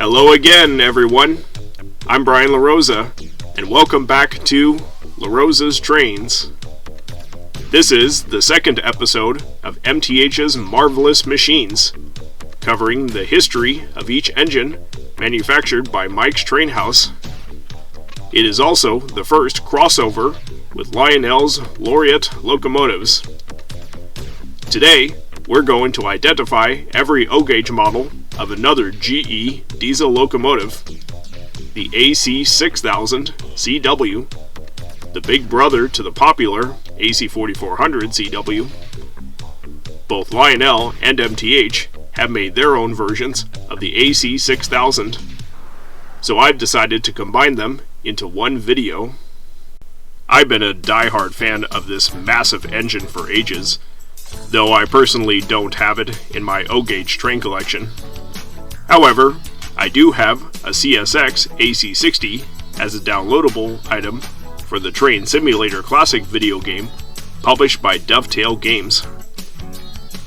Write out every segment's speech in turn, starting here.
Hello again, everyone. I'm Brian LaRosa, and welcome back to LaRosa's Trains. This is the second episode of MTH's Marvelous Machines, covering the history of each engine manufactured by Mike's Train House. It is also the first crossover with Lionel's Laureate locomotives. Today, we're going to identify every O-gauge model of another GE diesel locomotive, the AC6000CW, the big brother to the popular AC4400CW. Both Lionel and MTH have made their own versions of the AC6000, so I've decided to combine them into one video. I've been a die-hard fan of this massive engine for ages, though I personally don't have it in my O-gauge train collection. However, I do have a CSX AC60 as a downloadable item for the Train Simulator Classic video game published by Dovetail Games.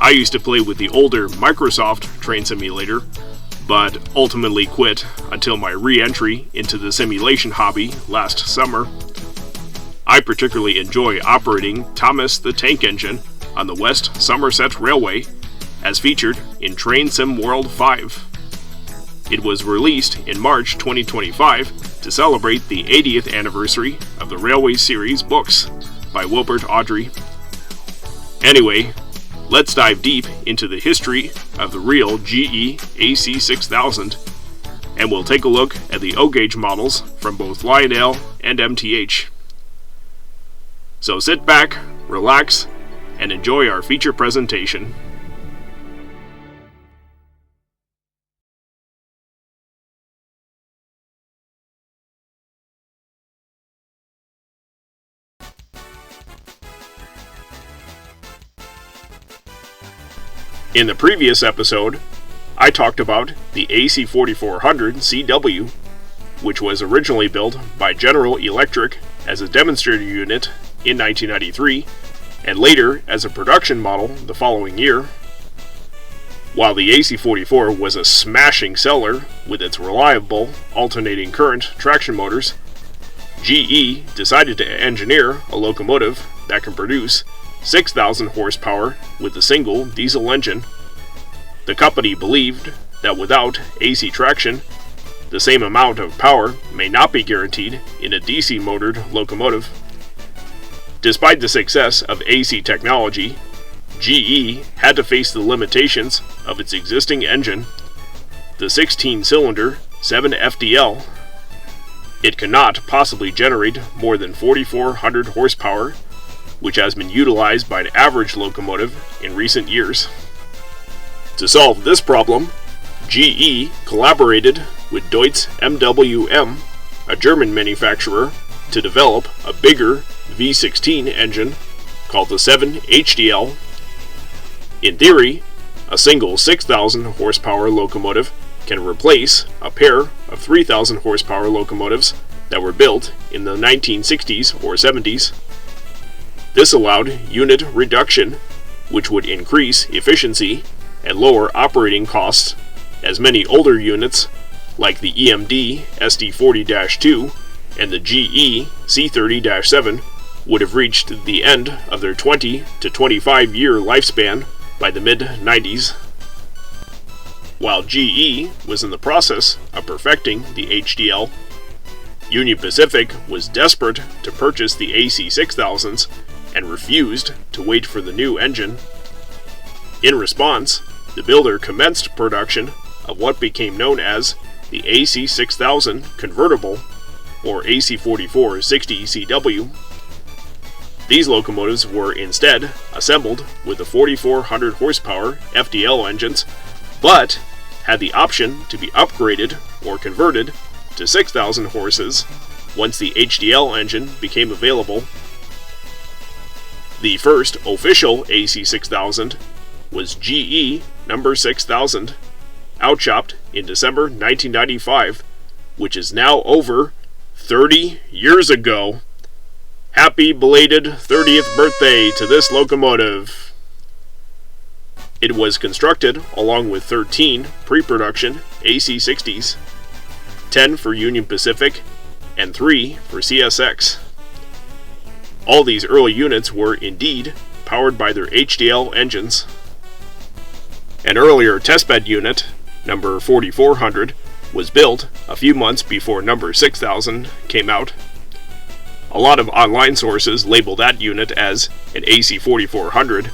I used to play with the older Microsoft Train Simulator, but ultimately quit until my re-entry into the simulation hobby last summer. I particularly enjoy operating Thomas the Tank Engine on the West Somerset Railway, as featured in Train Sim World 5. It was released in March 2025 to celebrate the 80th anniversary of the Railway Series books by Wilbert Awdry. Anyway, let's dive deep into the history of the Real GE AC6000, and we'll take a look at the O-gauge models from both Lionel and MTH. So sit back, relax, and enjoy our feature presentation. In the previous episode, I talked about the AC4400CW, which was originally built by General Electric as a demonstrator unit in 1993, and later as a production model the following year. While the AC44 was a smashing seller with its reliable alternating current traction motors, GE decided to engineer a locomotive that can produce 6,000 horsepower with a single diesel engine. The company believed that without AC traction, the same amount of power may not be guaranteed in a DC motored locomotive. Despite the success of AC technology, GE had to face the limitations of its existing engine, the 16-cylinder 7FDL. It cannot possibly generate more than 4,400 horsepower, which has been utilized by an average locomotive in recent years. To solve this problem, GE collaborated with Deutz MWM, a German manufacturer, to develop a bigger V16 engine called the 7HDL. In theory, a single 6,000 horsepower locomotive can replace a pair of 3,000 horsepower locomotives that were built in the 1960s or 70s. This allowed unit reduction, which would increase efficiency and lower operating costs, as many older units, like the EMD SD40-2 and the GE C30-7, would have reached the end of their 20 to 25 year lifespan by the mid-90s. While GE was in the process of perfecting the HDL, Union Pacific was desperate to purchase the AC6000s and refused to wait for the new engine. In response, the builder commenced production of what became known as the AC6000 Convertible, or AC4460CW. These locomotives were instead assembled with the 4,400 horsepower FDL engines, but had the option to be upgraded or converted to 6,000 horses once the HDL engine became available. The first official AC6000 was GE number 6000, outshopped in December 1995, which is now over 30 years ago. Happy belated 30th birthday to this locomotive. It was constructed along with 13 pre-production AC60s 10 for Union Pacific, and 3 for CSX. All these early units were indeed powered by their HDL engines. An earlier testbed unit, number 4400, was built a few months before number 6000 came out. A lot of online sources label that unit as an AC4400,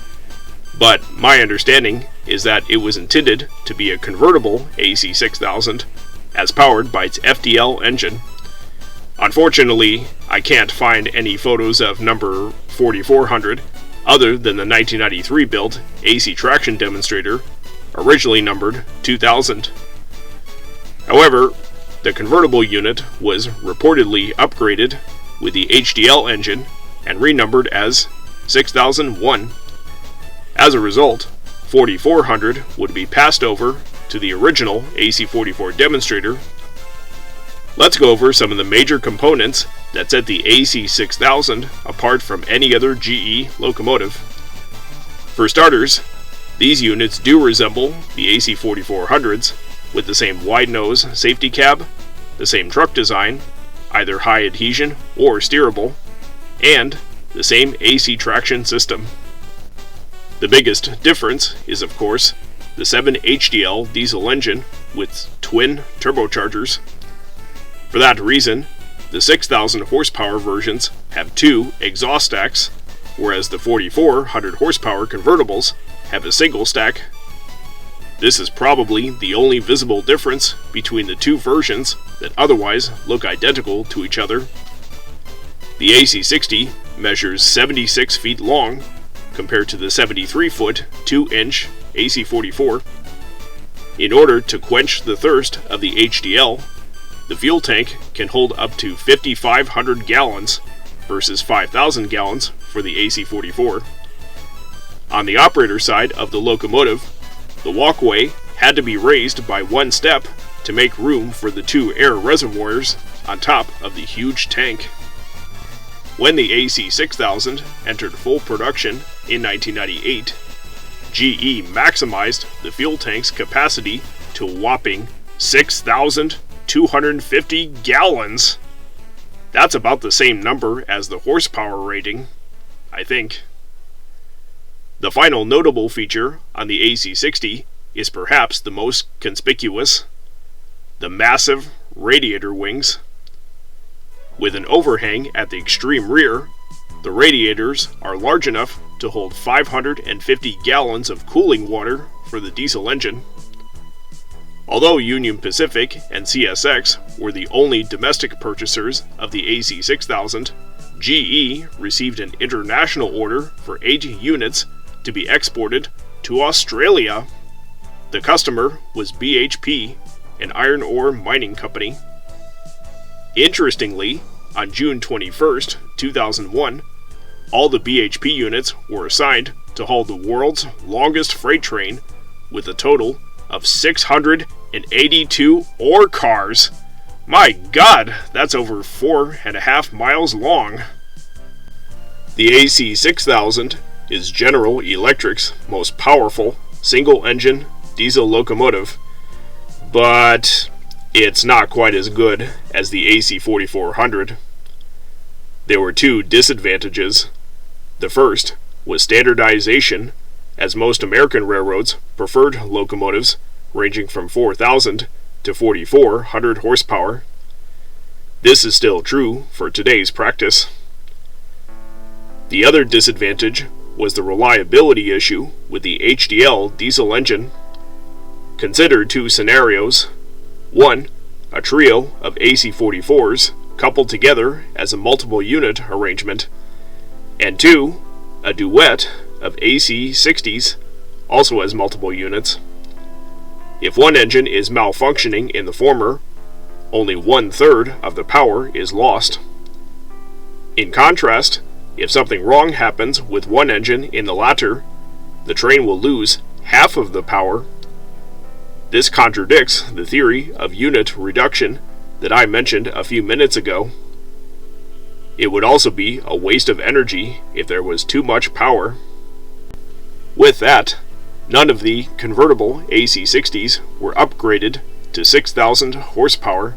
but my understanding is that it was intended to be a convertible AC6000 as powered by its FDL engine. Unfortunately, I can't find any photos of number 4400 other than the 1993 built AC traction demonstrator, originally numbered 2000. However, the convertible unit was reportedly upgraded with the HDL engine and renumbered as 6001. As a result, 4400 would be passed over to the original AC44 demonstrator. Let's go over some of the major components that set the AC6000 apart from any other GE locomotive. For starters, these units do resemble the AC4400s, with the same wide nose safety cab, the same truck design, either high adhesion or steerable, and the same AC traction system. The biggest difference is, of course, the 7 HDL diesel engine with twin turbochargers. For that reason, the 6,000 horsepower versions have 2 exhaust stacks, whereas the 4,400 horsepower convertibles have a single stack. This is probably the only visible difference between the two versions that otherwise look identical to each other. The AC60 measures 76 feet long compared to the 73-foot 2-inch AC44. In order to quench the thirst of the HDL, the fuel tank can hold up to 5,500 gallons versus 5,000 gallons for the AC44. On the operator side of the locomotive, the walkway had to be raised by 1 step to make room for the 2 air reservoirs on top of the huge tank. When the AC6000 entered full production in 1998, GE maximized the fuel tank's capacity to a whopping 6,250 gallons. That's about the same number as the horsepower rating, I think. The final notable feature on the AC60 is perhaps the most conspicuous: the massive radiator wings. With an overhang at the extreme rear, the radiators are large enough to hold 550 gallons of cooling water for the diesel engine. Although Union Pacific and CSX were the only domestic purchasers of the AC6000, GE received an international order for 8 units to be exported to Australia. The customer was BHP, an iron ore mining company. Interestingly, on June 21st, 2001, all the BHP units were assigned to haul the world's longest freight train with a total of 682 ore cars. My God, that's over 4.5 miles long. The AC6000 is General Electric's most powerful single-engine diesel locomotive, but it's not quite as good as the AC4400. There were 2 disadvantages. The first was standardization, as most American railroads preferred locomotives ranging from 4,000 to 4,400 horsepower. This is still true for today's practice. The other disadvantage was the reliability issue with the HDL diesel engine. Consider 2 scenarios. 1. A trio of AC44s coupled together as a multiple unit arrangement. And 2. A duet of AC60s, also as multiple units. If one engine is malfunctioning in the former, only 1/3 of the power is lost. In contrast, if something wrong happens with one engine in the latter, the train will lose half of the power. This contradicts the theory of unit reduction that I mentioned a few minutes ago. It would also be a waste of energy if there was too much power. With that, none of the convertible AC60s were upgraded to 6,000 horsepower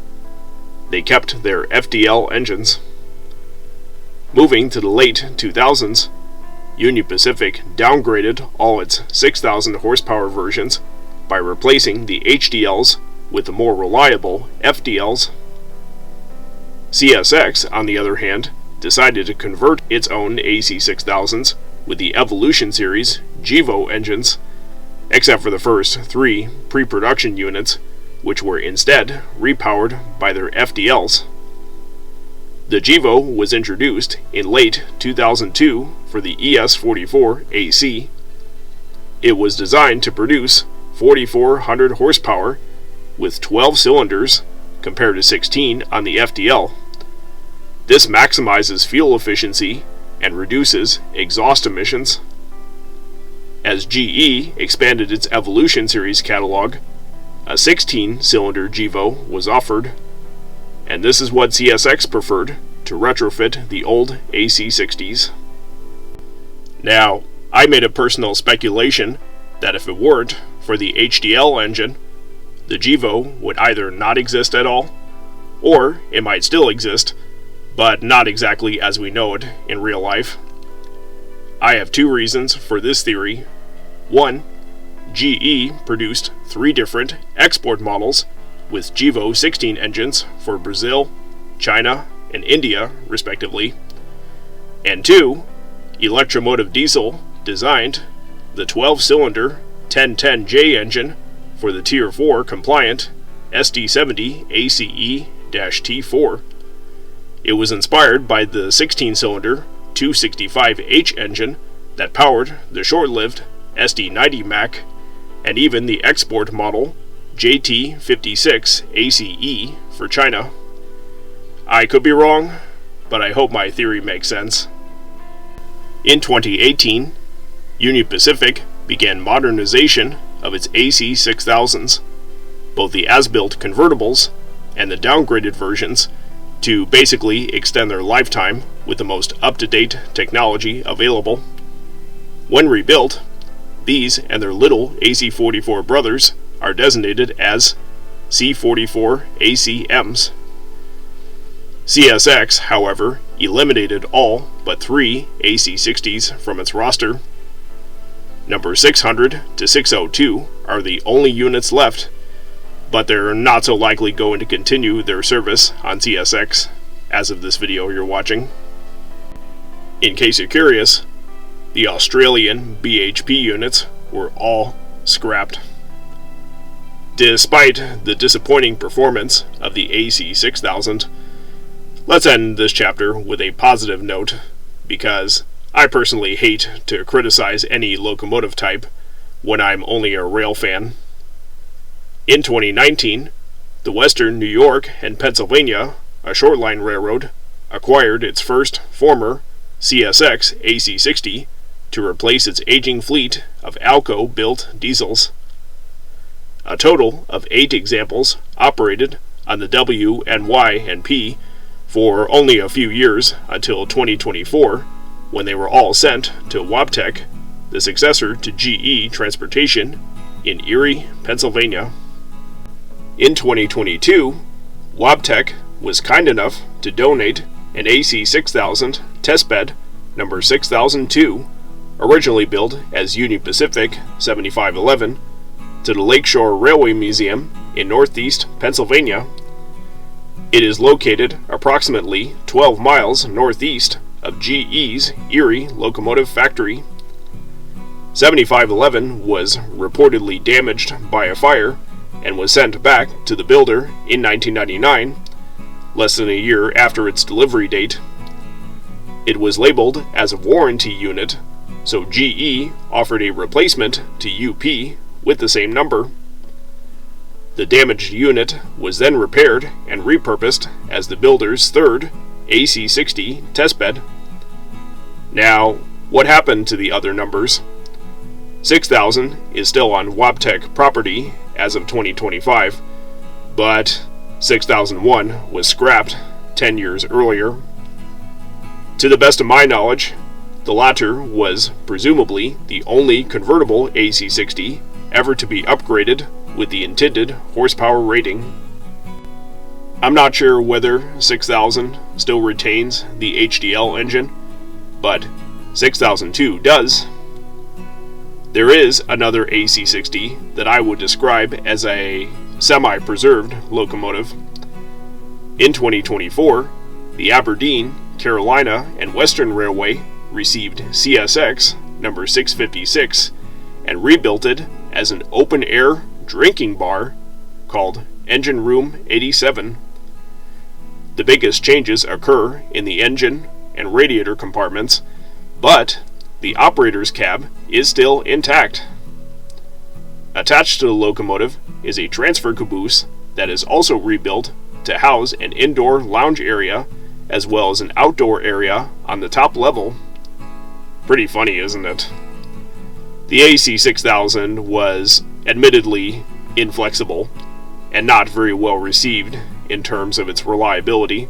they kept their FDL engines. Moving to the late 2000s, Union Pacific downgraded all its 6,000 horsepower versions by replacing the HDLs with the more reliable FDLs. CSX, on the other hand, decided to convert its own AC6000s with the Evolution Series GEVO engines, except for the first 3 pre-production units, which were instead repowered by their FDLs. The GEVO was introduced in late 2002 for the ES44 AC. It was designed to produce 4,400 horsepower with 12 cylinders compared to 16 on the FDL. This maximizes fuel efficiency and reduces exhaust emissions. As GE expanded its Evolution Series catalog, a 16-cylinder GEVO was offered, and this is what CSX preferred to retrofit the old AC60s. Now, I made a personal speculation that if it weren't for the HDL engine, the GEVO would either not exist at all, or it might still exist, but not exactly as we know it in real life. I have 2 reasons for this theory. 1. GE produced 3 different export models with GEVO 16 engines for Brazil, China, and India, respectively. And 2. Electromotive Diesel designed the 12-cylinder 1010J engine for the Tier 4 compliant SD70 ACE-T4. It was inspired by the 16-cylinder 265H engine that powered the short-lived SD90 Mac, and even the export model JT56 ACE for China. I could be wrong, but I hope my theory makes sense. In 2018, Union Pacific began modernization of its AC6000s, both the as-built convertibles and the downgraded versions, to basically extend their lifetime with the most up-to-date technology available. When rebuilt, these and their little AC44 brothers are designated as C44 ACMs. CSX, however, eliminated all but 3 AC60s from its roster. Numbers 600 to 602 are the only units left, but they're not so likely going to continue their service on CSX as of this video you're watching. In case you're curious, the Australian BHP units were all scrapped. Despite the disappointing performance of the AC6000, let's end this chapter with a positive note, because I personally hate to criticize any locomotive type when I'm only a rail fan. In 2019, the Western New York and Pennsylvania, a short-line railroad, acquired its first former CSX AC60 to replace its aging fleet of Alco-built diesels. A total of 8 examples operated on the W and Y and P for only a few years until 2024, when they were all sent to Wabtec, the successor to GE Transportation, in Erie, Pennsylvania. In 2022, Wabtec was kind enough to donate an AC6000 testbed number 6002, originally built as Union Pacific 7511, to the Lakeshore Railway Museum in northeast Pennsylvania. It is located approximately 12 miles northeast of GE's Erie Locomotive Factory. 7511 was reportedly damaged by a fire and was sent back to the builder in 1999, less than a year after its delivery date. It was labeled as a warranty unit, so GE offered a replacement to UP with the same number. The damaged unit was then repaired and repurposed as the builder's third AC60 testbed. Now, what happened to the other numbers? 6000 is still on Wabtec property as of 2025, but 6001 was scrapped 10 years earlier. To the best of my knowledge, the latter was presumably the only convertible AC60 ever to be upgraded with the intended horsepower rating. I'm not sure whether 6000 still retains the HDL engine, but 6002 does. There is another AC60 that I would describe as a semi-preserved locomotive. In 2024, the Aberdeen, Carolina, and Western Railway received CSX number 656 and rebuilt it as an open-air drinking bar called Engine Room 87. The biggest changes occur in the engine and radiator compartments, but the operator's cab is still intact. Attached to the locomotive is a transfer caboose that is also rebuilt to house an indoor lounge area as well as an outdoor area on the top level. Pretty funny, isn't it? The AC6000 was admittedly inflexible and not very well received in terms of its reliability,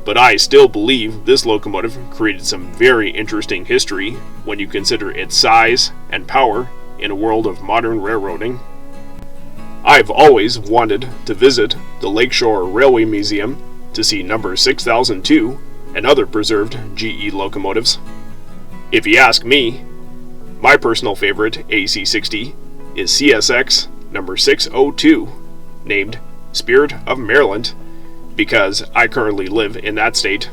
but I still believe this locomotive created some very interesting history when you consider its size and power in a world of modern railroading. I've always wanted to visit the Lakeshore Railway Museum to see number 6002 and other preserved GE locomotives. If you ask me, my personal favorite AC60 is CSX number 602, named Spirit of Maryland, because I currently live in that state.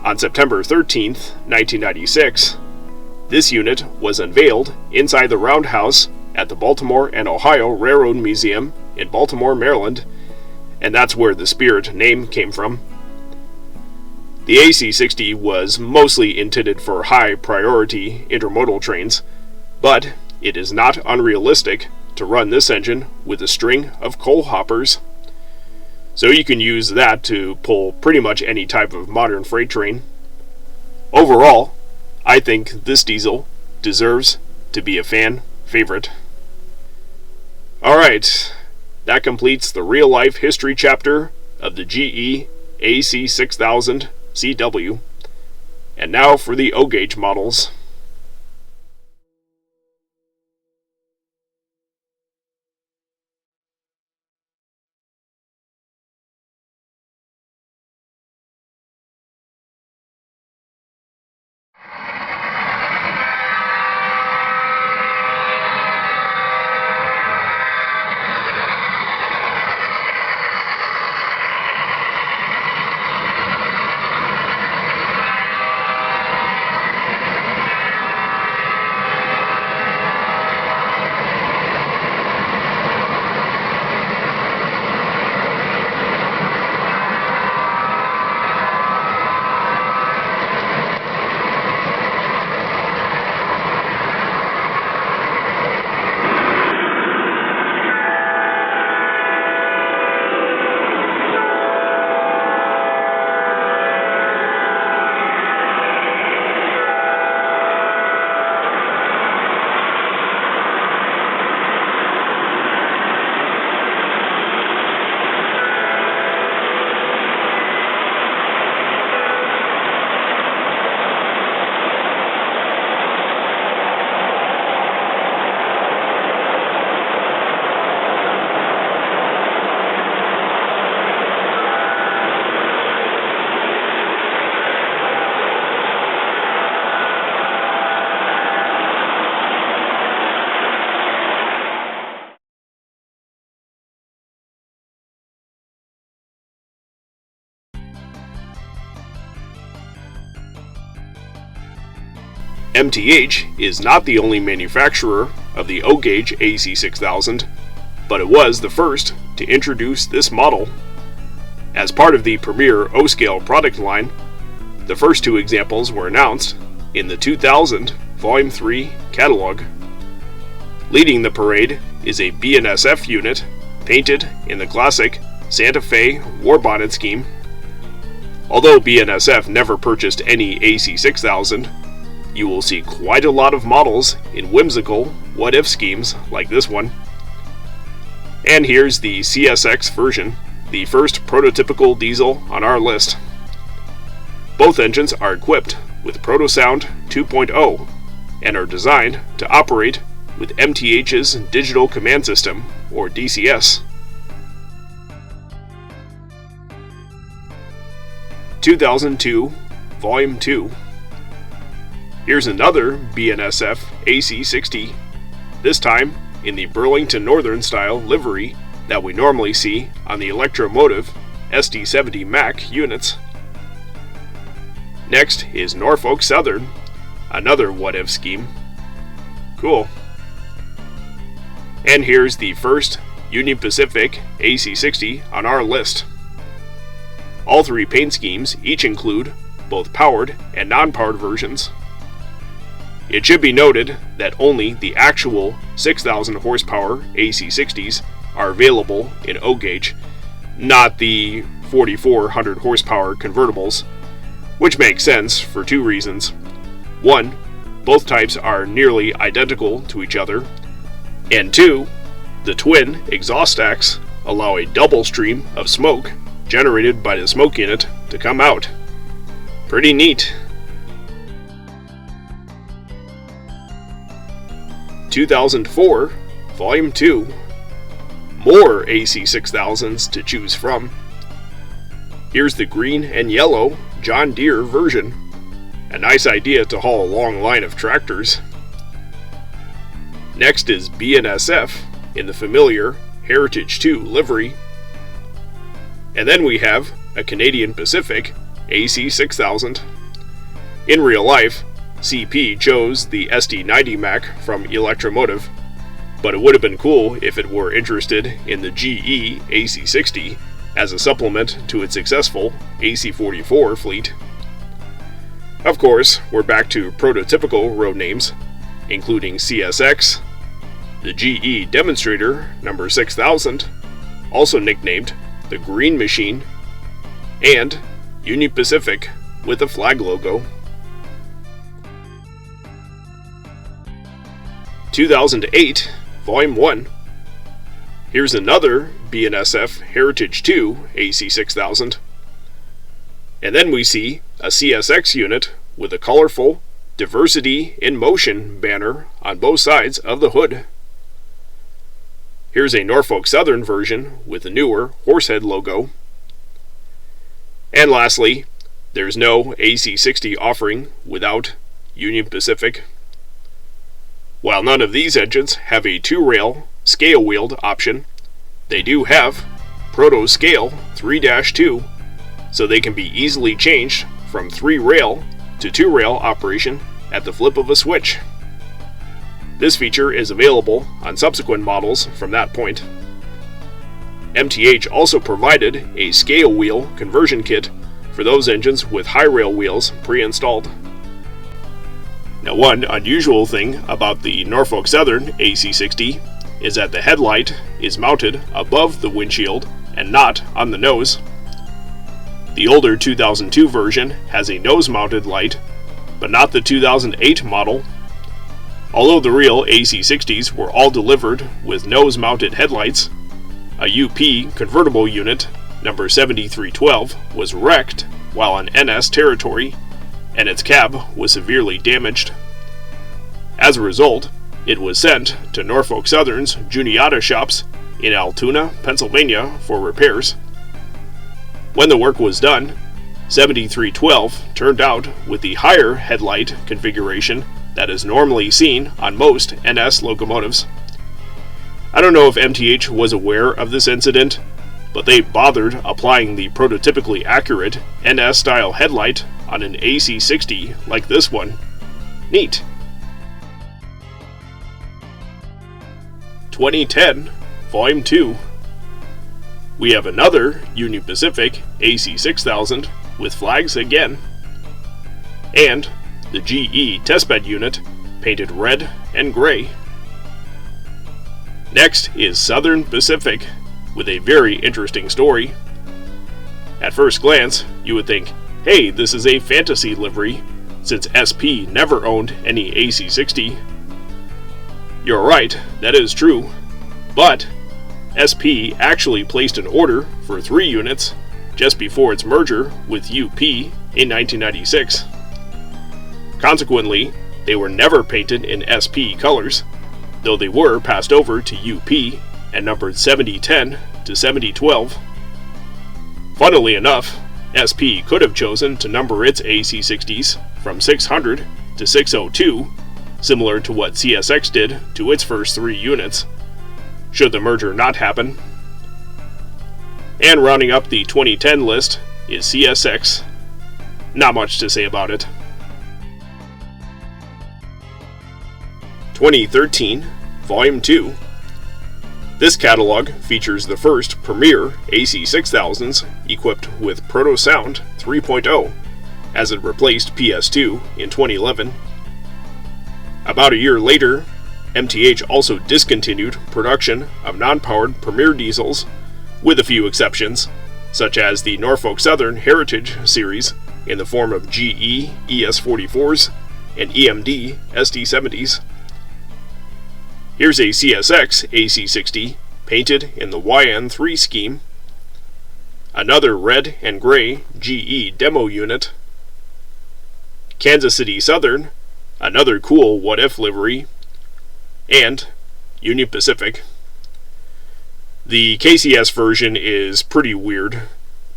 On September 13th, 1996, this unit was unveiled inside the roundhouse at the Baltimore and Ohio Railroad Museum in Baltimore, Maryland, and that's where the Spirit name came from. The AC60 was mostly intended for high-priority intermodal trains, but it is not unrealistic to run this engine with a string of coal hoppers. So you can use that to pull pretty much any type of modern freight train. Overall, I think this diesel deserves to be a fan favorite. Alright, that completes the real-life history chapter of the GE AC6000CW. And now for the O-gauge models. MTH is not the only manufacturer of the O-gauge AC6000, but it was the first to introduce this model. As part of the premier O-scale product line, the first two examples were announced in the 2000 Volume 3 catalog. Leading the parade is a BNSF unit painted in the classic Santa Fe war bonnet scheme. Although BNSF never purchased any AC6000, you will see quite a lot of models in whimsical what-if schemes like this one. And here's the CSX version, the first prototypical diesel on our list. Both engines are equipped with Proto-Sound 2.0 and are designed to operate with MTH's Digital Command System, or DCS. 2002 Volume 2. Here's another BNSF AC60, this time in the Burlington Northern style livery that we normally see on the Electromotive SD70 Mac units. Next is Norfolk Southern, another what-if scheme. Cool. And here's the first Union Pacific AC60 on our list. All three paint schemes each include both powered and non-powered versions. It should be noted that only the actual 6,000 horsepower AC60s are available in O gauge, not the 4,400 horsepower convertibles, which makes sense for two reasons. One, both types are nearly identical to each other, and two, the twin exhaust stacks allow a double stream of smoke generated by the smoke unit to come out. Pretty neat. 2004 Volume 2. More AC6000s to choose from. Here's the green and yellow John Deere version. A nice idea to haul a long line of tractors. Next is BNSF in the familiar Heritage 2 livery. And then we have a Canadian Pacific AC6000. In real life, CP chose the SD90 Mac from Electromotive, but it would have been cool if it were interested in the GE AC60 as a supplement to its successful AC44 fleet. Of course, we're back to prototypical road names, including CSX, the GE Demonstrator number 6000, also nicknamed the Green Machine, and Union Pacific with a flag logo. 2008 Volume 1. Here's another BNSF Heritage 2 AC6000. And then we see a CSX unit with a colorful Diversity in Motion banner on both sides of the hood. Here's a Norfolk Southern version with a newer horsehead logo. And lastly, there's no AC60 offering without Union Pacific. While none of these engines have a two-rail scale-wheeled option, they do have Proto-Scale 3-2, so they can be easily changed from 3-rail to 2-rail operation at the flip of a switch. This feature is available on subsequent models from that point. MTH also provided a scale wheel conversion kit for those engines with high rail wheels pre-installed. Now, one unusual thing about the Norfolk Southern AC60 is that the headlight is mounted above the windshield and not on the nose. The older 2002 version has a nose-mounted light, but not the 2008 model. Although the real AC60s were all delivered with nose-mounted headlights, a UP convertible unit, number 7312, was wrecked while on NS territory, and its cab was severely damaged. As a result, it was sent to Norfolk Southern's Juniata shops in Altoona, Pennsylvania for repairs. When the work was done, 7312 turned out with the higher headlight configuration that is normally seen on most NS locomotives. I don't know if MTH was aware of this incident, but they bothered applying the prototypically accurate NS-style headlight on an AC60 like this one. Neat. 2010 Volume 2. We have another Union Pacific AC6000 with flags again, and the GE testbed unit painted red and gray. Next is Southern Pacific with a very interesting story. At first glance, you would think, hey, this is a fantasy livery, since SP never owned any AC60. You're right, that is true, but SP actually placed an order for 3 units just before its merger with UP in 1996. Consequently, they were never painted in SP colors, though they were passed over to UP and numbered 7010 to 7012. Funnily enough, SP could have chosen to number its AC60s from 600 to 602, similar to what CSX did to its first 3 units, should the merger not happen. And rounding up the 2010 list is CSX. Not much to say about it. 2013, Volume 2. This catalog features the first premier AC6000s equipped with Proto-Sound 3.0, as it replaced PS2 in 2011. About a year later, MTH also discontinued production of non-powered Premier diesels, with a few exceptions, such as the Norfolk Southern Heritage series in the form of GE ES44s and EMD SD70s. Here's a CSX AC60 painted in the YN3 scheme, another red and gray GE demo unit, Kansas City Southern, another cool What If livery, and Union Pacific. The KCS version is pretty weird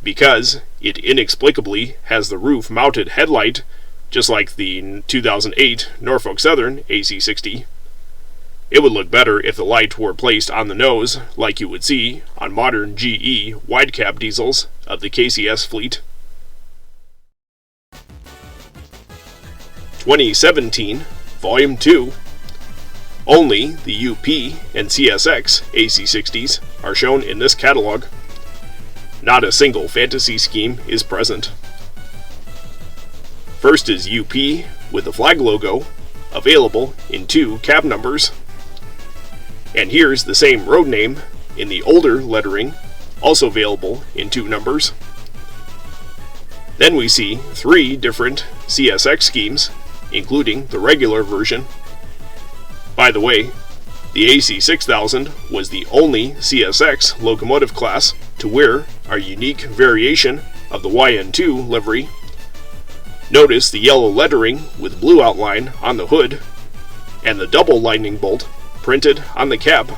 because it inexplicably has the roof-mounted headlight just like the 2008 Norfolk Southern AC60. It would look better if the light were placed on the nose, like you would see on modern GE wide-cab diesels of the KCS fleet. 2017, Volume 2. Only the UP and CSX AC60s are shown in this catalog. Not a single fantasy scheme is present. First is UP with the flag logo, available in 2 cab numbers. And here's the same road name in the older lettering, also available in 2 numbers. Then we see 3 different CSX schemes, including the regular version. By the way, the AC6000 was the only CSX locomotive class to wear our unique variation of the YN2 livery. Notice the yellow lettering with blue outline on the hood, and the double lightning bolt printed on the cab.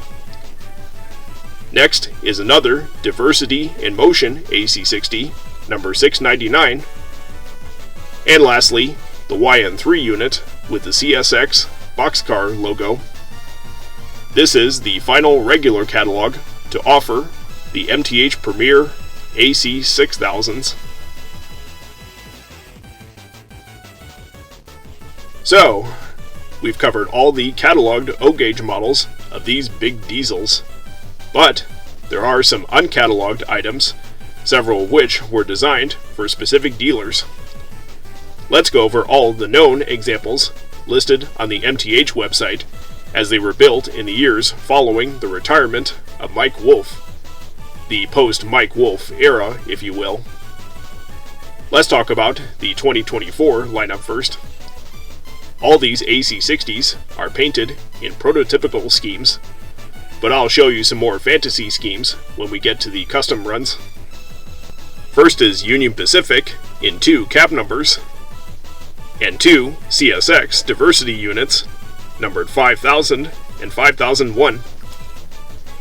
Next is another Diversity in Motion AC60, number 699. And lastly, the YN3 unit with the CSX boxcar logo. This is the final regular catalog to offer the MTH Premier AC6000s. So, we've covered all the cataloged O-gauge models of these big diesels, but there are some uncatalogued items, several of which were designed for specific dealers. Let's go over all the known examples listed on the MTH website as they were built in the years following the retirement of Mike Wolfe, the post-Mike Wolfe era, if you will. Let's talk about the 2024 lineup first. All these AC60s are painted in prototypical schemes, but I'll show you some more fantasy schemes when we get to the custom runs. First is Union Pacific in 2 cab numbers, and 2 CSX diversity units, numbered 5000 and 5001.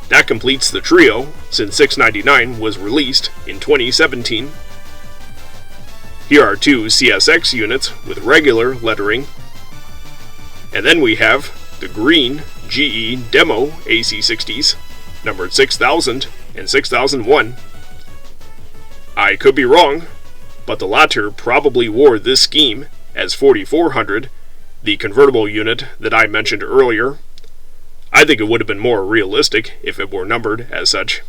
That completes the trio since 699 was released in 2017. Here are 2 CSX units with regular lettering. And then we have the green GE Demo AC60s, numbered 6000 and 6001. I could be wrong, but the latter probably wore this scheme as 4400, the convertible unit that I mentioned earlier. I think it would have been more realistic if it were numbered as such.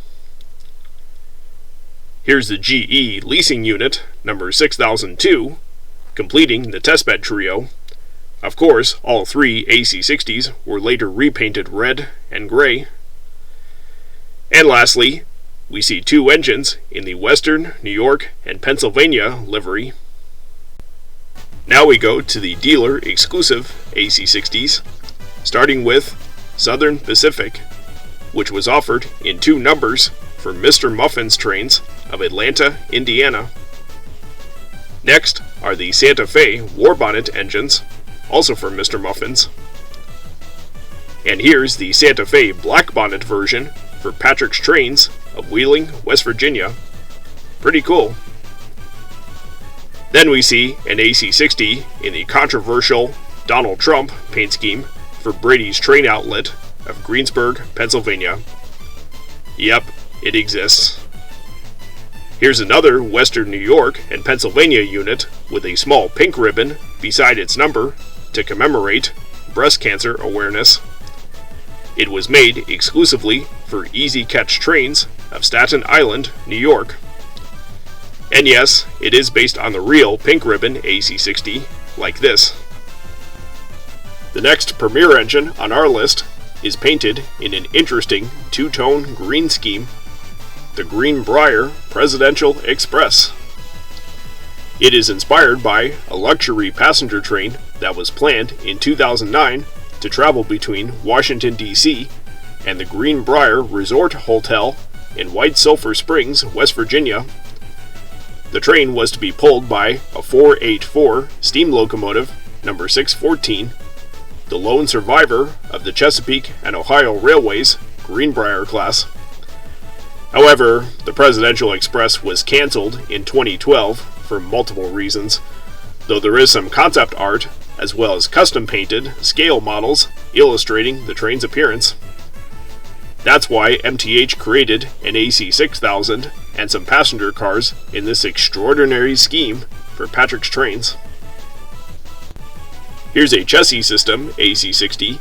Here's the GE leasing unit, number 6002, completing the testbed trio. Of course, all 3 AC60s were later repainted red and gray. And lastly, we see 2 engines in the Western, New York, and Pennsylvania livery. Now we go to the dealer-exclusive AC60s, starting with Southern Pacific, which was offered in 2 numbers for Mr. Muffin's trains of Atlanta, Indiana. Next are the Santa Fe Warbonnet engines, also for Mr. Muffin's. And here's the Santa Fe Black Bonnet version for Patrick's Trains of Wheeling, West Virginia. Pretty cool. Then we see an AC60 in the controversial Donald Trump paint scheme for Brady's train outlet of Greensburg, Pennsylvania. Yep, it exists. Here's another Western New York and Pennsylvania unit with a small pink ribbon beside its number to commemorate breast cancer awareness. It was made exclusively for Easy Catch trains of Staten Island, New York. And yes, it is based on the real pink ribbon AC60, like this. The next Premier engine on our list is painted in an interesting two-tone green scheme, the Greenbrier Presidential Express. It is inspired by a luxury passenger train that was planned in 2009 to travel between Washington, D.C. and the Greenbrier Resort Hotel in White Sulphur Springs, West Virginia. The train was to be pulled by a 484 steam locomotive number 614, the lone survivor of the Chesapeake and Ohio Railways Greenbrier class. However, the Presidential Express was canceled in 2012 for multiple reasons, though there is some concept art as well as custom-painted scale models illustrating the train's appearance. That's why MTH created an AC6000 and some passenger cars in this extraordinary scheme for Patrick's trains. Here's a chassis system AC60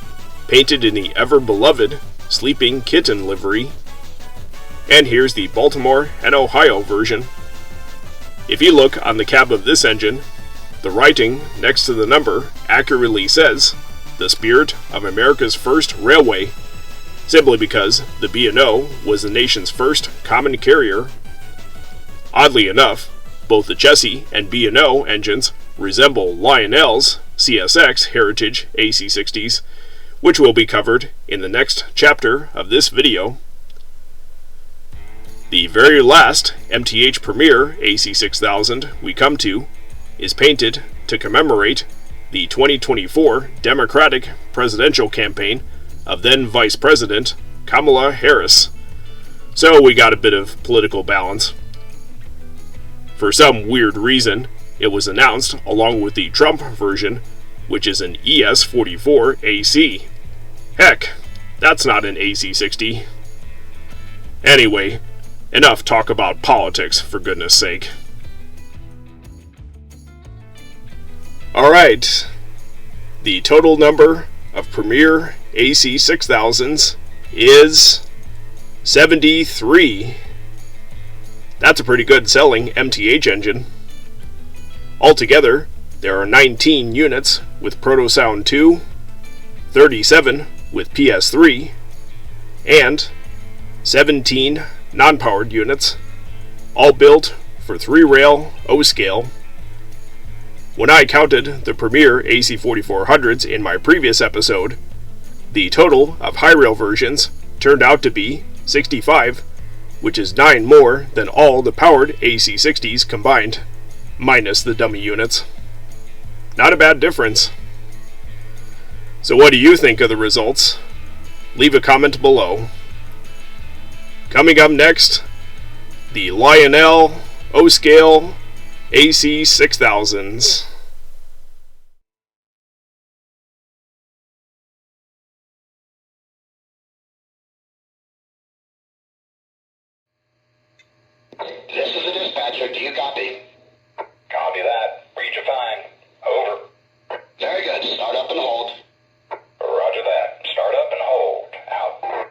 painted in the ever-beloved Sleeping Kitten livery. And here's the Baltimore and Ohio version. If you look on the cab of this engine, the writing next to the number accurately says, "The Spirit of America's First Railway," simply because the B&O was the nation's first common carrier. Oddly enough, both the chassis and B&O engines resemble Lionel's CSX Heritage AC60s, which will be covered in the next chapter of this video. The very last MTH Premier AC6000 we come to is painted to commemorate the 2024 Democratic presidential campaign of then Vice President Kamala Harris. So we got a bit of political balance. For some weird reason, it was announced along with the Trump version, which is an ES44 AC. Heck, that's not an AC60. Anyway, enough talk about politics, for goodness sake. Alright, the total number of Premier AC6000s is 73. That's a pretty good selling MTH engine. Altogether, there are 19 units with Proto-Sound 2, 37 with PS3, and 17 non-powered units, all built for 3-rail O-scale. When I counted the Premier AC4400s in my previous episode, the total of high-rail versions turned out to be 65, which is 9 more than all the powered AC60s combined, minus the dummy units. Not a bad difference. So what do you think of the results? Leave a comment below. Coming up next, the Lionel O-Scale AC6000s. This is the dispatcher. Do you copy? Copy that. Read you fine. Over. Very good. Start up and hold. Roger that. Start up and hold. Out.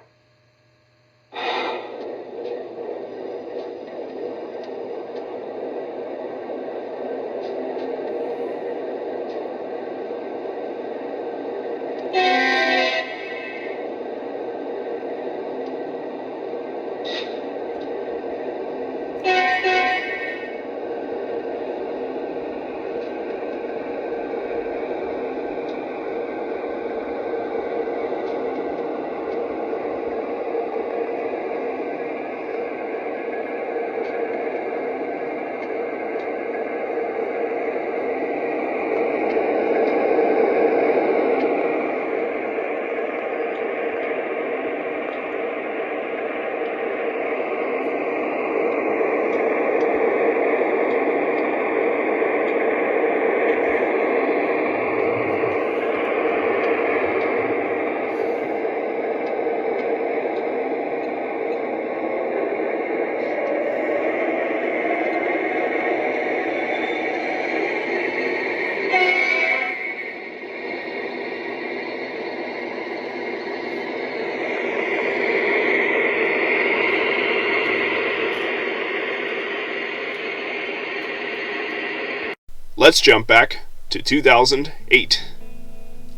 Let's jump back to 2008.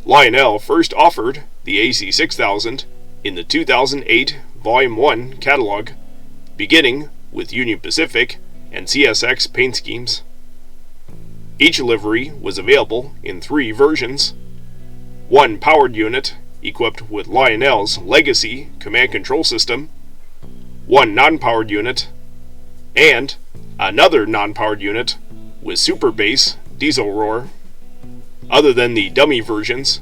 Lionel first offered the AC6000 in the 2008 Volume 1 catalog, beginning with Union Pacific and CSX paint schemes. Each livery was available in 3 versions: one powered unit equipped with Lionel's legacy command control system, one non-powered unit, and another non-powered unit with super bass diesel roar. Other than the dummy versions,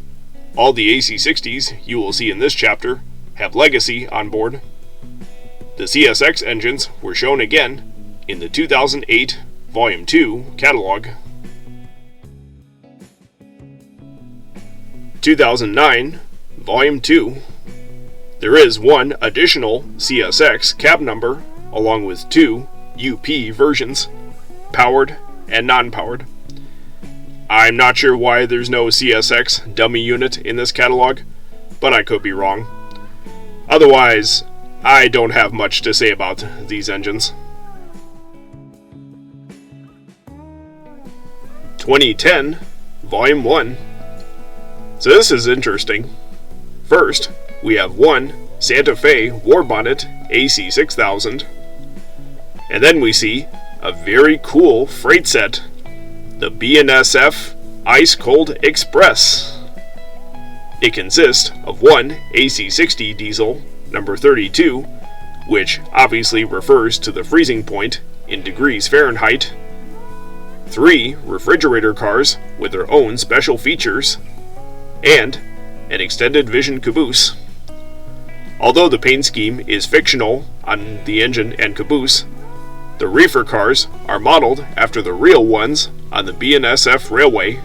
all the AC60s you will see in this chapter have legacy on board. The CSX engines were shown again in the 2008 Volume 2 catalog. 2009 Volume 2. There is one additional CSX cab number along with 2 UP versions, powered and non-powered. I'm not sure why there's no CSX dummy unit in this catalog, but I could be wrong. Otherwise, I don't have much to say about these engines. 2010 Volume 1. So this is interesting. First, we have one Santa Fe Warbonnet AC6000, and then we see a very cool freight set, the BNSF Ice Cold Express. It consists of one AC60 diesel, number 32, which obviously refers to the freezing point in degrees Fahrenheit, 3 refrigerator cars with their own special features, and an extended vision caboose. Although the paint scheme is fictional on the engine and caboose, the reefer cars are modeled after the real ones on the BNSF railway.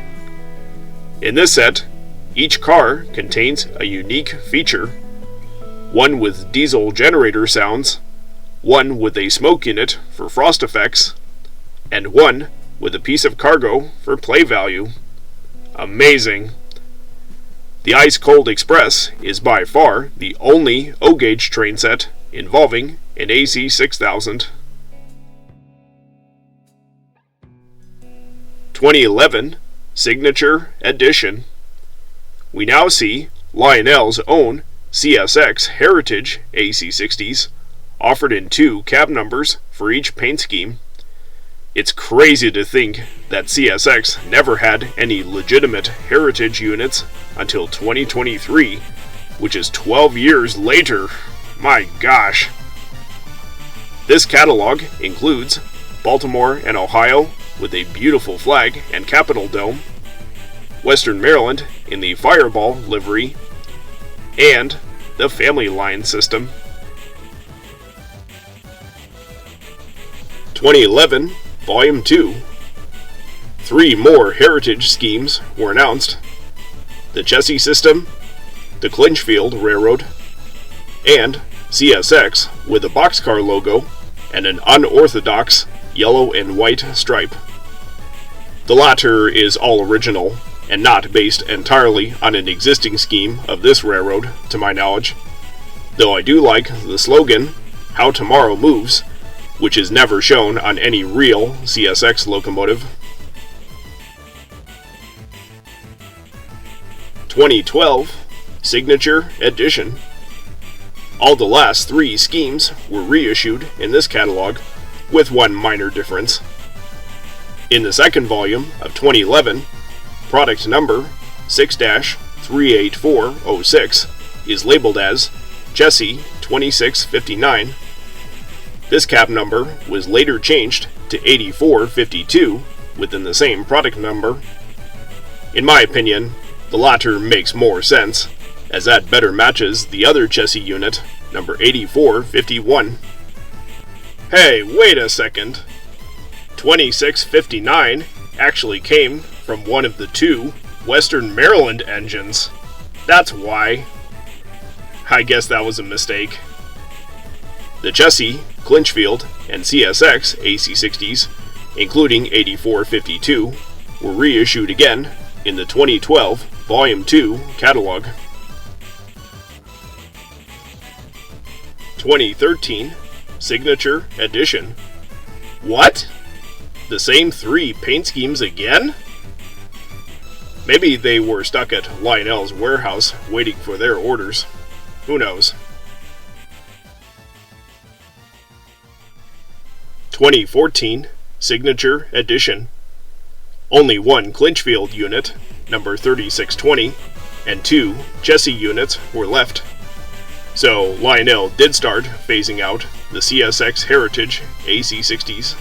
In this set, each car contains a unique feature: one with diesel generator sounds, one with a smoke unit for frost effects, and one with a piece of cargo for play value. Amazing! The Ice Cold Express is by far the only O-gauge train set involving an AC6000. 2011 Signature Edition. We now see Lionel's own CSX Heritage AC60s, offered in 2 cab numbers for each paint scheme. It's crazy to think that CSX never had any legitimate Heritage units until 2023, which is 12 years later. My gosh! This catalog includes Baltimore and Ohio with a beautiful flag and Capitol Dome, Western Maryland in the Fireball livery, and the Family Line system. 2011 Volume 2. 3 more Heritage schemes were announced: the Chessie system, the Clinchfield Railroad, and CSX with a boxcar logo and an unorthodox yellow and white stripe. The latter is all original and not based entirely on an existing scheme of this railroad, to my knowledge, though I do like the slogan, "How Tomorrow Moves," which is never shown on any real CSX locomotive. 2012 Signature Edition. All the last 3 schemes were reissued in this catalog, with one minor difference. In the second volume of 2011, product number 6-38406 is labeled as Chessie 2659. This cab number was later changed to 8452 within the same product number. In my opinion, the latter makes more sense, as that better matches the other Chessie unit, number 8451. Hey, wait a second. 2659 actually came from one of the 2 Western Maryland engines. That's why. I guess that was a mistake. The Chessie, Clinchfield, and CSX AC60s, including 8452, were reissued again in the 2012 Volume 2 catalog. 2013 Signature Edition. What? The same 3 paint schemes again? Maybe they were stuck at Lionel's warehouse waiting for their orders. Who knows? 2014 Signature Edition. Only 1 Clinchfield unit, number 3620, and 2 Jesse units were left. So Lionel did start phasing out the CSX Heritage AC60s.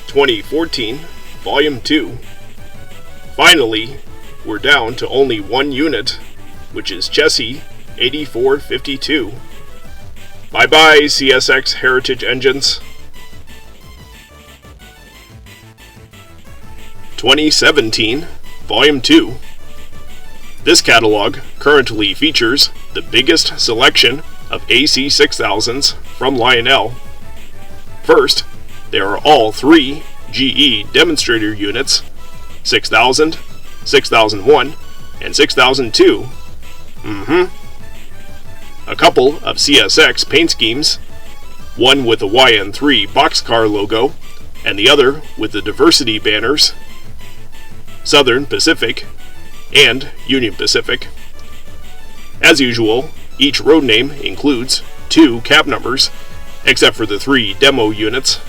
2014 Volume 2. Finally, we're down to only 1 unit, which is Jesse 8452. Bye-bye, CSX Heritage engines. 2017 Volume 2. This catalog currently features the biggest selection of AC6000s from Lionel. First, there are all 3 GE demonstrator units, 6000, 6001, and 6002. A couple of CSX paint schemes, one with the YN3 boxcar logo, and the other with the diversity banners, Southern Pacific and Union Pacific. As usual, each road name includes 2 cab numbers, except for the 3 demo units.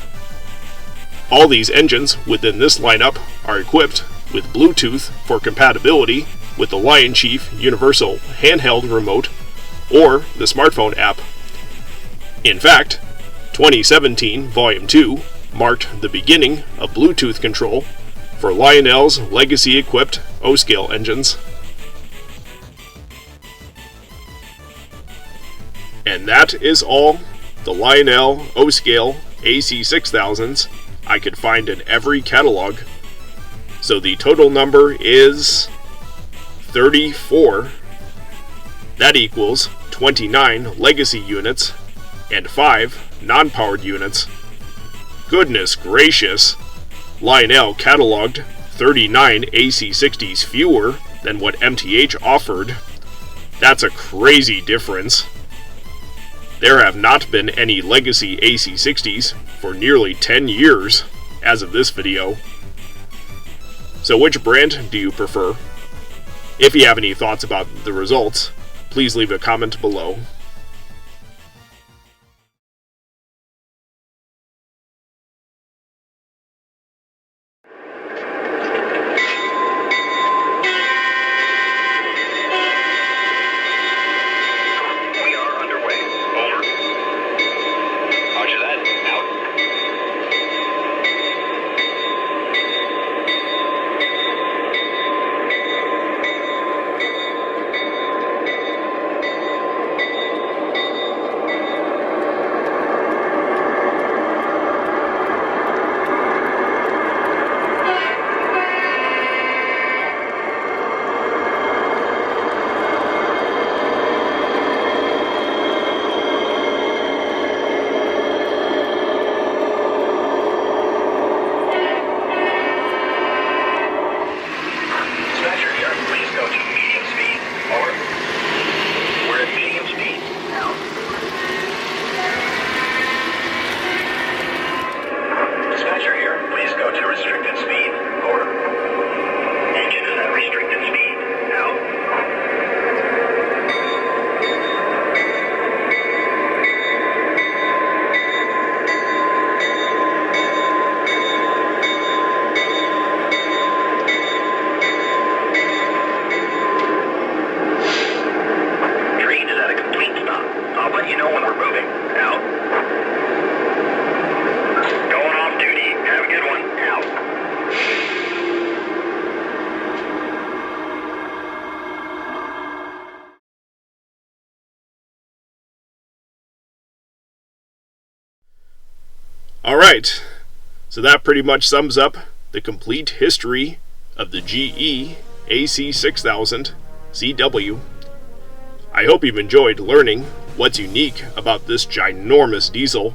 All these engines within this lineup are equipped with Bluetooth for compatibility with the Lion Chief Universal Handheld Remote or the smartphone app. In fact, 2017 Volume 2 marked the beginning of Bluetooth control for Lionel's legacy-equipped O-scale engines. And that is all the Lionel O-scale AC6000s I could find in every catalog. So the total number is 34. That equals 29 legacy units and 5 non-powered units. Goodness gracious! Lionel cataloged 39 AC60s fewer than what MTH offered. That's a crazy difference. There have not been any legacy AC60s for nearly 10 years as of this video. So which brand do you prefer? If you have any thoughts about the results, please leave a comment below. Alright, so that pretty much sums up the complete history of the GE AC6000CW. I hope you've enjoyed learning what's unique about this ginormous diesel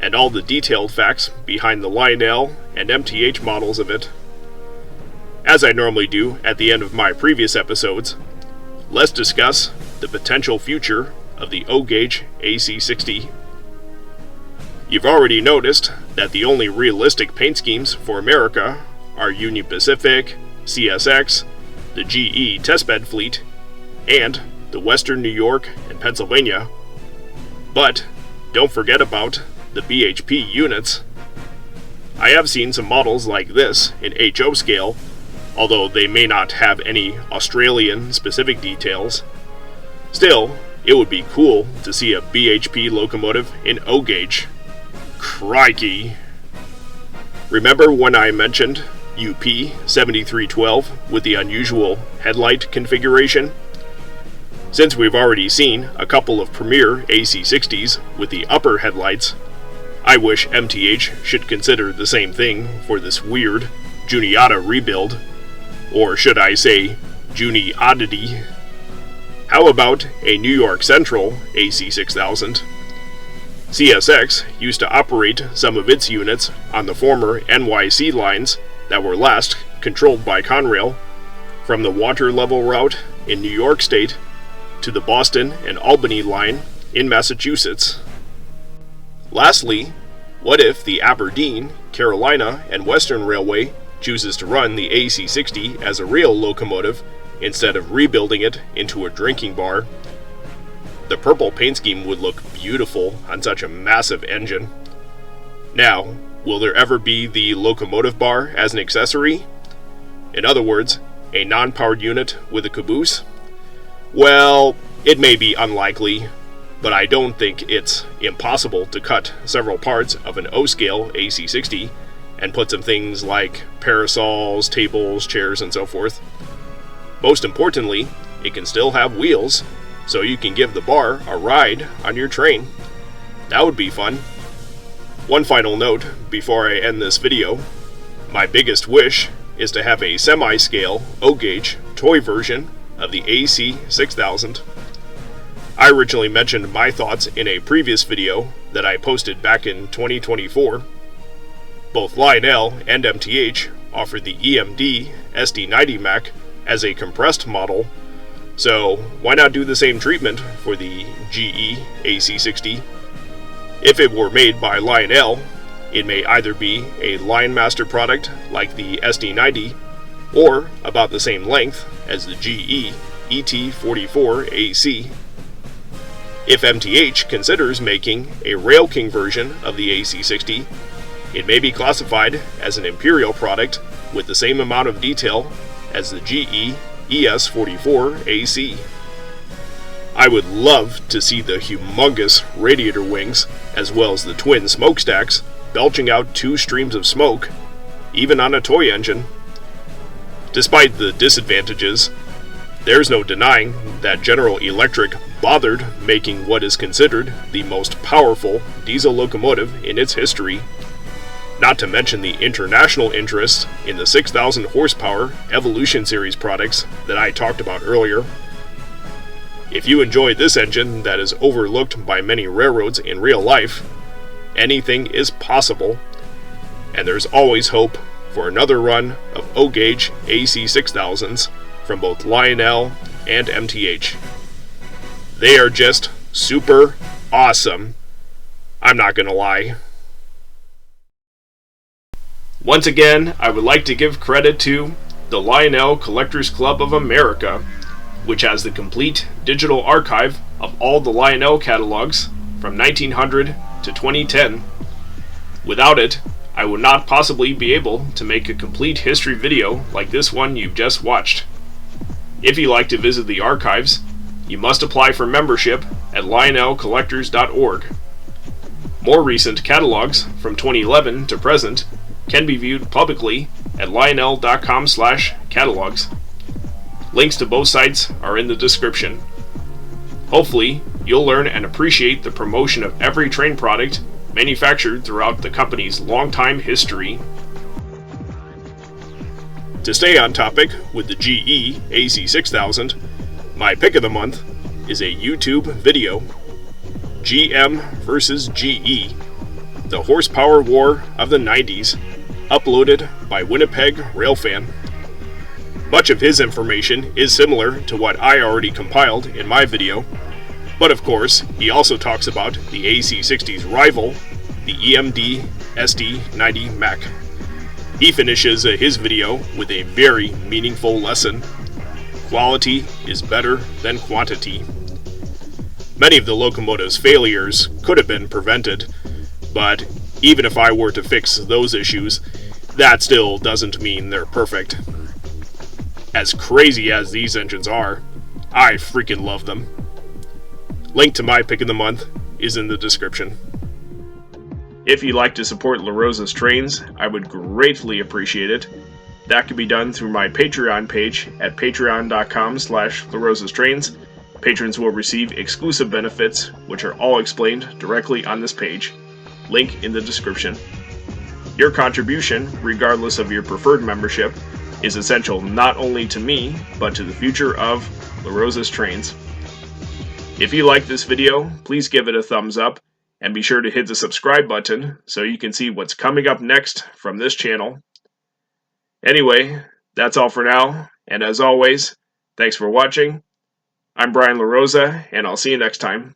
and all the detailed facts behind the Lionel and MTH models of it. As I normally do at the end of my previous episodes, let's discuss the potential future of the O-Gauge AC60. You've already noticed that the only realistic paint schemes for America are Union Pacific, CSX, the GE testbed fleet, and the Western New York and Pennsylvania. But don't forget about the BHP units. I have seen some models like this in HO scale, although they may not have any Australian specific details. Still, it would be cool to see a BHP locomotive in O gauge. Crikey! Remember when I mentioned UP 7312 with the unusual headlight configuration? Since we've already seen a couple of premier AC60s with the upper headlights, I wish MTH should consider the same thing for this weird Juniata rebuild, or should I say Juni-oddity. How about a New York Central AC6000? CSX used to operate some of its units on the former NYC lines that were last controlled by Conrail, from the water level route in New York State to the Boston and Albany line in Massachusetts. Lastly, what if the Aberdeen, Carolina, and Western Railway chooses to run the AC60 as a rail locomotive instead of rebuilding it into a drinking bar? The purple paint scheme would look beautiful on such a massive engine. Now, will there ever be the locomotive bar as an accessory? In other words, a non-powered unit with a caboose? Well, it may be unlikely, but I don't think it's impossible to cut several parts of an O-scale AC60 and put some things like parasols, tables, chairs, and so forth. Most importantly, it can still have wheels, so you can give the bar a ride on your train. That would be fun. One final note before I end this video. My biggest wish is to have a semi-scale O-gauge toy version of the AC6000. I originally mentioned my thoughts in a previous video that I posted back in 2024. Both Lionel and MTH offer the EMD SD90 Mac as a compressed model, so why not do the same treatment for the GE AC60? If it were made by Lionel, it may either be a Linemaster product like the SD90, or about the same length as the GE ET44AC. If MTH considers making a Rail King version of the AC60, it may be classified as an Imperial product with the same amount of detail as the GE ES44AC. I would love to see the humongous radiator wings, as well as the twin smokestacks, belching out 2 streams of smoke, even on a toy engine. Despite the disadvantages, there's no denying that General Electric bothered making what is considered the most powerful diesel locomotive in its history. Not to mention the international interest in the 6,000 horsepower Evolution Series products that I talked about earlier. If you enjoy this engine that is overlooked by many railroads in real life, anything is possible, and there's always hope for another run of O-gauge AC6000s from both Lionel and MTH. They are just super awesome. I'm not gonna lie. Once again, I would like to give credit to the Lionel Collectors Club of America, which has the complete digital archive of all the Lionel catalogs from 1900 to 2010. Without it, I would not possibly be able to make a complete history video like this one you've just watched. If you'd like to visit the archives, you must apply for membership at lionelcollectors.org. More recent catalogs from 2011 to present can be viewed publicly at lionel.com/catalogs. Links to both sites are in the description. Hopefully, you'll learn and appreciate the promotion of every train product manufactured throughout the company's long-time history. To stay on topic with the GE AC6000, my pick of the month is a YouTube video, GM vs. GE, the horsepower war of the 90s, uploaded by Winnipeg Railfan. Much of his information is similar to what I already compiled in my video, but of course, he also talks about the AC60's rival, the EMD SD90 Mech. He finishes his video with a very meaningful lesson. Quality is better than quantity. Many of the locomotive's failures could have been prevented, but even if I were to fix those issues, that still doesn't mean they're perfect. As crazy as these engines are, I freaking love them. Link to my pick of the month is in the description. If you'd like to support LaRosa's Trains, I would gratefully appreciate it. That can be done through my Patreon page at patreon.com/LaRosasTrains. Patrons will receive exclusive benefits, which are all explained directly on this page. Link in the description. Your contribution, regardless of your preferred membership, is essential not only to me, but to the future of LaRosa's Trains. If you like this video, please give it a thumbs up, and be sure to hit the subscribe button so you can see what's coming up next from this channel. Anyway, that's all for now, and as always, thanks for watching. I'm Brian LaRosa, and I'll see you next time.